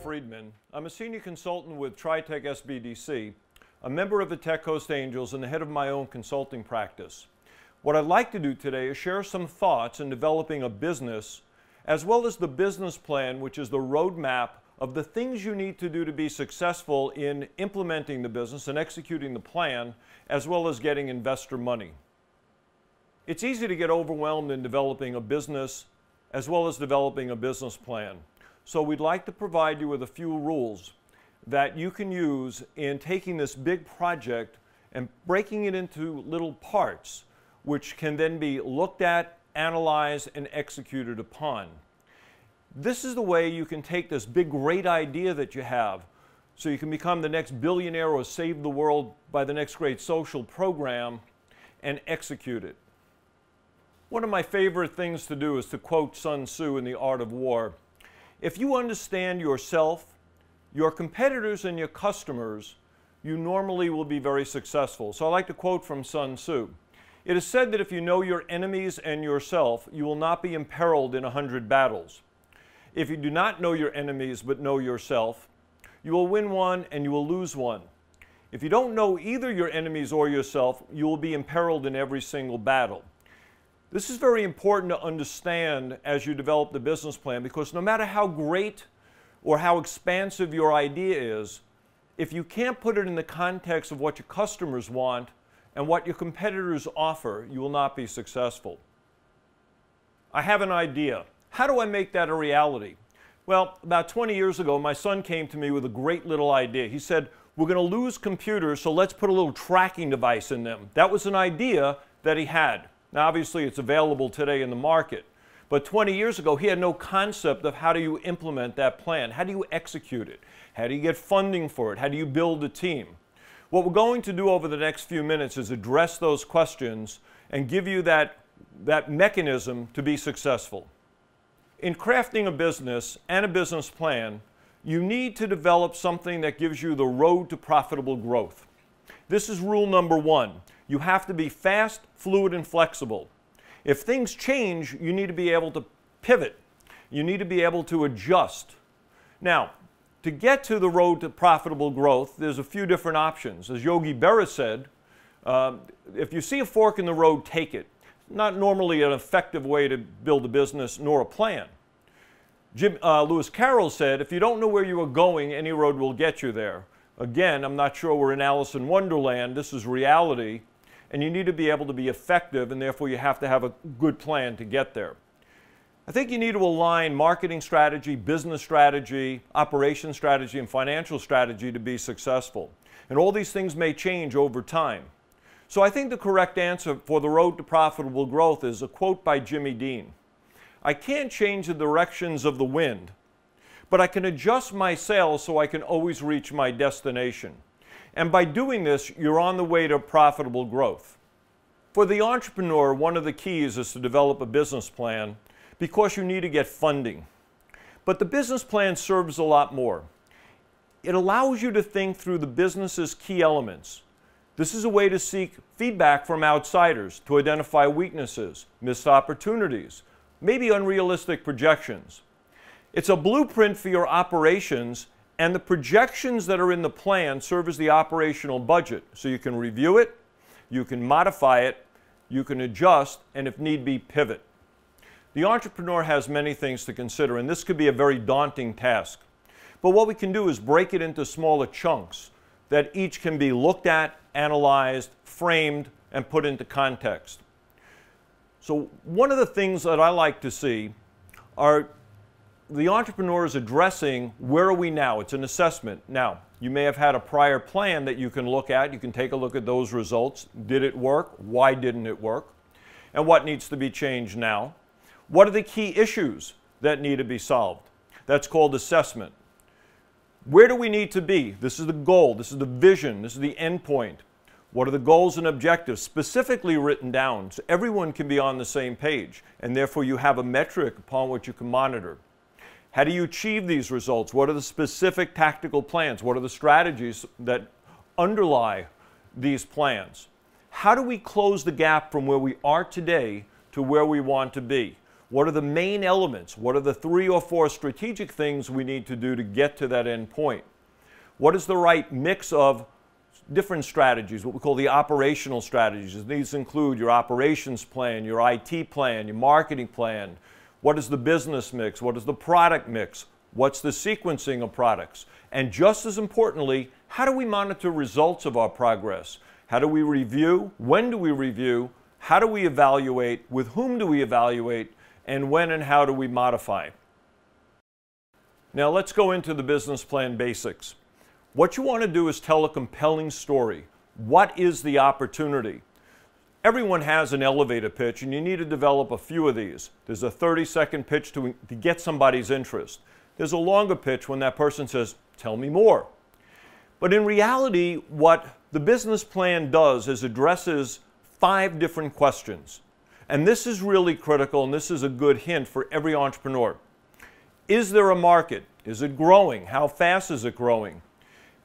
Friedman. I'm a senior consultant with TriTech SBDC, a member of the Tech Coast Angels, and the head of my own consulting practice. What I'd like to do today is share some thoughts in developing a business, as well as the business plan, which is the roadmap of the things you need to do to be successful in implementing the business and executing the plan, as well as getting investor money. It's easy to get overwhelmed in developing a business, as well as developing a business plan. So we'd like to provide you with a few rules that you can use in taking this big project and breaking it into little parts, which can then be looked at, analyzed, and executed upon. This is the way you can take this big, great idea that you have so you can become the next billionaire or save the world by the next great social program and execute it. One of my favorite things to do is to quote Sun Tzu in The Art of War. If you understand yourself, your competitors, and your customers, you normally will be very successful. So I like to quote from Sun Tzu. It is said that if you know your enemies and yourself, you will not be imperiled in 100 battles. If you do not know your enemies but know yourself, you will win one and you will lose one. If you don't know either your enemies or yourself, you will be imperiled in every single battle. This is very important to understand as you develop the business plan, because no matter how great or how expansive your idea is, if you can't put it in the context of what your customers want and what your competitors offer, you will not be successful. I have an idea. How do I make that a reality? Well, about 20 years ago, my son came to me with a great little idea. He said, we're going to lose computers, so let's put a little tracking device in them. That was an idea that he had. Now, obviously, it's available today in the market. But 20 years ago, he had no concept of how do you implement that plan? How do you execute it? How do you get funding for it? How do you build a team? What we're going to do over the next few minutes is address those questions and give you that mechanism to be successful. In crafting a business and a business plan, you need to develop something that gives you the road to profitable growth. This is rule number one. You have to be fast, fluid, and flexible. If things change, you need to be able to pivot. You need to be able to adjust. Now, to get to the road to profitable growth, there's a few different options. As Yogi Berra said, if you see a fork in the road, take it. Not normally an effective way to build a business nor a plan. Lewis Carroll said, if you don't know where you are going, any road will get you there. Again, I'm not sure we're in Alice in Wonderland. This is reality. And you need to be able to be effective, and therefore you have to have a good plan to get there. I think you need to align marketing strategy, business strategy, operation strategy, and financial strategy to be successful. And all these things may change over time. So I think the correct answer for the road to profitable growth is a quote by Jimmy Dean. I can't change the directions of the wind, but I can adjust my sails so I can always reach my destination. And by doing this, you're on the way to profitable growth. For the entrepreneur, one of the keys is to develop a business plan because you need to get funding. But the business plan serves a lot more. It allows you to think through the business's key elements. This is a way to seek feedback from outsiders to identify weaknesses, missed opportunities, maybe unrealistic projections. It's a blueprint for your operations, and the projections that are in the plan serve as the operational budget. So you can review it, you can modify it, you can adjust, and if need be, pivot. The entrepreneur has many things to consider, and this could be a very daunting task. But what we can do is break it into smaller chunks that each can be looked at, analyzed, framed, and put into context. So one of the things that I like to see are the entrepreneur is addressing where are we now. It's an assessment. Now, you may have had a prior plan that you can look at. You can take a look at those results. Did it work? Why didn't it work? And what needs to be changed now? What are the key issues that need to be solved? That's called assessment. Where do we need to be? This is the goal. This is the vision. This is the end point. What are the goals and objectives specifically written down so everyone can be on the same page, and therefore you have a metric upon which you can monitor? How do you achieve these results? What are the specific tactical plans? What are the strategies that underlie these plans? How do we close the gap from where we are today to where we want to be? What are the main elements? What are the 3 or 4 strategic things we need to do to get to that end point? What is the right mix of different strategies, what we call the operational strategies? These include your operations plan, your IT plan, your marketing plan. What is the business mix? What is the product mix? What's the sequencing of products? And just as importantly, how do we monitor results of our progress? How do we review? When do we review? How do we evaluate? With whom do we evaluate? And when and how do we modify? Now let's go into the business plan basics. What you want to do is tell a compelling story. What is the opportunity? Everyone has an elevator pitch, and you need to develop a few of these. There's a 30-second pitch to get somebody's interest. There's a longer pitch when that person says, "Tell me more." But in reality, what the business plan does is addresses 5 different questions. And this is really critical, and this is a good hint for every entrepreneur. Is there a market? Is it growing? How fast is it growing?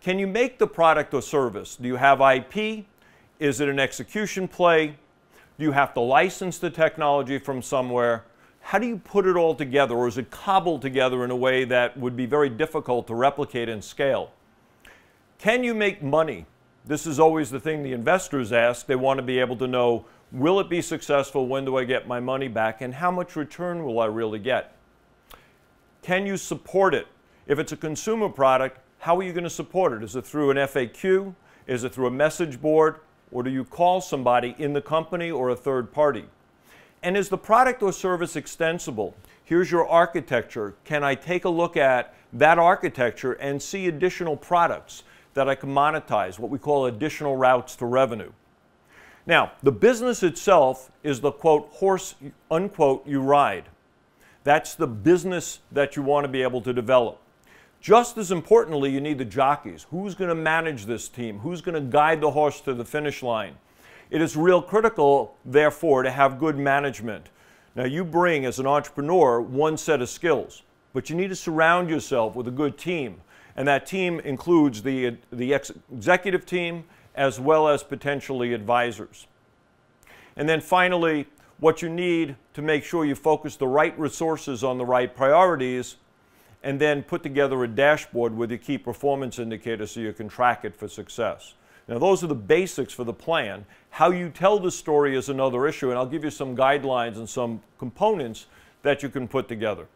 Can you make the product or service? Do you have IP? Is it an execution play? Do you have to license the technology from somewhere? How do you put it all together, or is it cobbled together in a way that would be very difficult to replicate and scale? Can you make money? This is always the thing the investors ask. They want to be able to know, will it be successful? When do I get my money back? And how much return will I really get? Can you support it? If it's a consumer product, how are you going to support it? Is it through an FAQ? Is it through a message board? Or do you call somebody in the company or a third party? And is the product or service extensible? Here's your architecture. Can I take a look at that architecture and see additional products that I can monetize, what we call additional routes to revenue? Now, the business itself is the, quote, horse, unquote, you ride. That's the business that you want to be able to develop. Just as importantly, you need the jockeys. Who's going to manage this team? Who's going to guide the horse to the finish line? It is real critical, therefore, to have good management. Now, you bring, as an entrepreneur, one set of skills, but you need to surround yourself with a good team. And that team includes the executive team as well as potentially advisors. And then finally, what you need to make sure you focus the right resources on the right priorities, and then put together a dashboard with your key performance indicators so you can track it for success. Now, those are the basics for the plan. How you tell the story is another issue, and I'll give you some guidelines and some components that you can put together.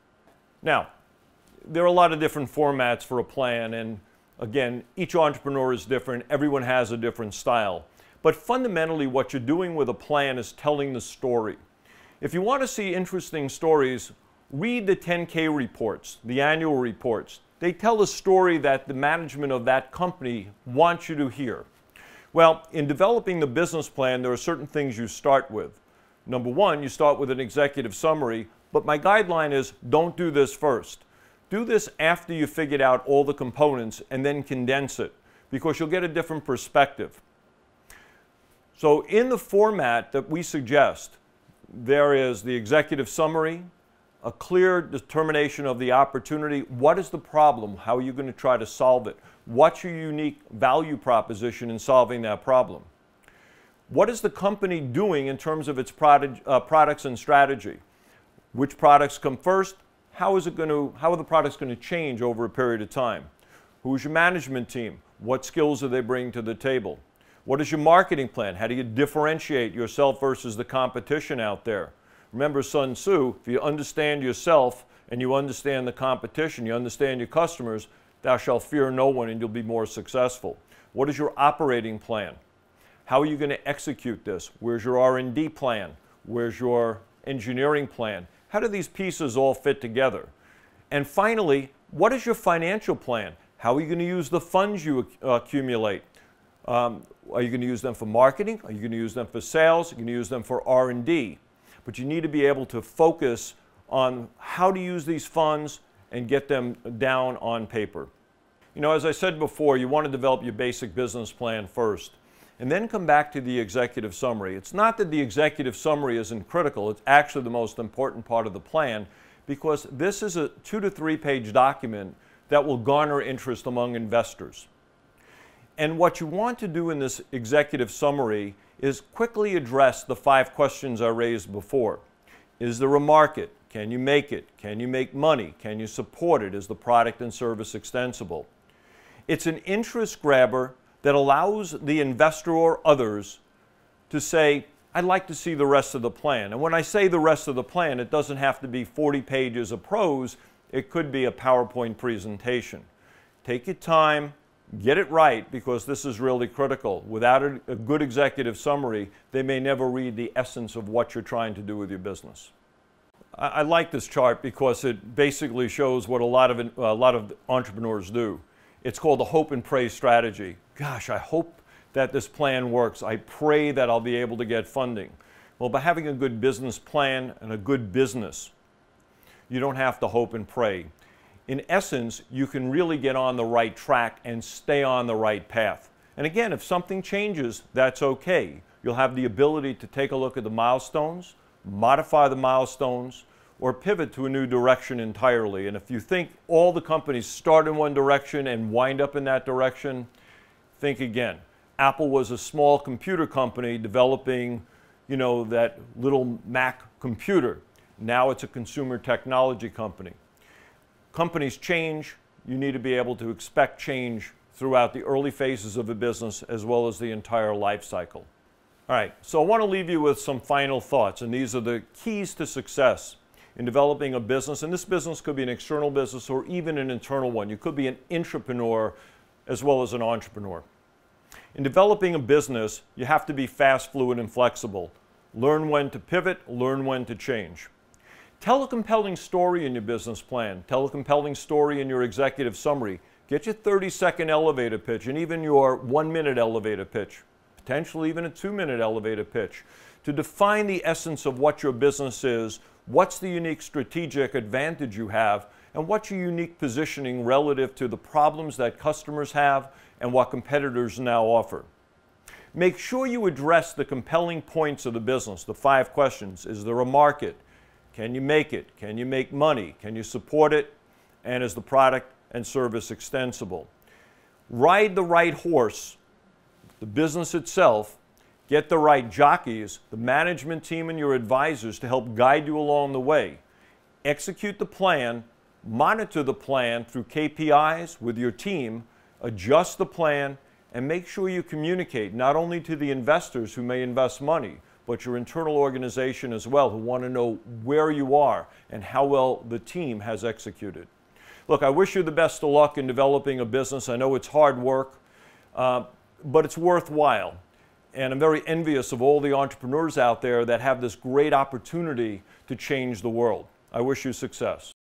Now, there are a lot of different formats for a plan, and again, each entrepreneur is different. Everyone has a different style. But fundamentally, what you're doing with a plan is telling the story. If you want to see interesting stories, read the 10K reports, the annual reports. They tell a story that the management of that company wants you to hear. Well, in developing the business plan, there are certain things you start with. Number one, you start with an executive summary, but my guideline is don't do this first. Do this after you figured out all the components and then condense it, because you'll get a different perspective. So in the format that we suggest, there is the executive summary, a clear determination of the opportunity. What is the problem? How are you going to try to solve it? What's your unique value proposition in solving that problem? What is the company doing in terms of its products and strategy? Which products come first? How are the products going to change over a period of time? Who's your management team? What skills do they bring to the table? What is your marketing plan? How do you differentiate yourself versus the competition out there? Remember Sun Tzu, if you understand yourself and you understand the competition, you understand your customers, thou shalt fear no one and you'll be more successful. What is your operating plan? How are you going to execute this? Where's your R&D plan? Where's your engineering plan? How do these pieces all fit together? And finally, what is your financial plan? How are you going to use the funds you accumulate? Are you going to use them for marketing? Are you going to use them for sales? Are you going to use them for R&D? But you need to be able to focus on how to use these funds and get them down on paper. You know, as I said before, you want to develop your basic business plan first, and then come back to the executive summary. It's not that the executive summary isn't critical, it's actually the most important part of the plan, because this is a 2 to 3 page document that will garner interest among investors. And what you want to do in this executive summary is quickly address the 5 questions I raised before. Is there a market? Can you make it? Can you make money? Can you support it? Is the product and service extensible? It's an interest grabber that allows the investor or others to say, I'd like to see the rest of the plan. And when I say the rest of the plan, it doesn't have to be 40 pages of prose. It could be a PowerPoint presentation. Take your time, get it right, because this is really critical. Without a good executive summary, they may never read the essence of what you're trying to do with your business. I like this chart because it basically shows what a lot of entrepreneurs do. It's called the hope and pray strategy. Gosh, I hope that this plan works. I pray that I'll be able to get funding. Well, by having a good business plan and a good business, you don't have to hope and pray. In essence, you can really get on the right track and stay on the right path. And again, if something changes, that's okay. You'll have the ability to take a look at the milestones, modify the milestones, or pivot to a new direction entirely. And if you think all the companies start in one direction and wind up in that direction, think again. Apple was a small computer company developing, that little Mac computer. Now it's a consumer technology company. Companies change. You need to be able to expect change throughout the early phases of a business as well as the entire life cycle. All right, so I want to leave you with some final thoughts, and these are the keys to success in developing a business. And this business could be an external business or even an internal one. You could be an intrapreneur as well as an entrepreneur. In developing a business, you have to be fast, fluid, and flexible. Learn when to pivot, learn when to change. Tell a compelling story in your business plan. Tell a compelling story in your executive summary. Get your 30-second elevator pitch and even your 1-minute elevator pitch, potentially even a 2-minute elevator pitch, to define the essence of what your business is, what's the unique strategic advantage you have, and what's your unique positioning relative to the problems that customers have and what competitors now offer. Make sure you address the compelling points of the business, the 5 questions. Is there a market? Can you make it? Can you make money? Can you support it? And is the product and service extensible? Ride the right horse, the business itself. Get the right jockeys, the management team and your advisors to help guide you along the way. Execute the plan, monitor the plan through KPIs with your team, adjust the plan, and make sure you communicate not only to the investors who may invest money, but your internal organization as well, who want to know where you are and how well the team has executed. Look, I wish you the best of luck in developing a business. I know it's hard work, but it's worthwhile. And I'm very envious of all the entrepreneurs out there that have this great opportunity to change the world. I wish you success.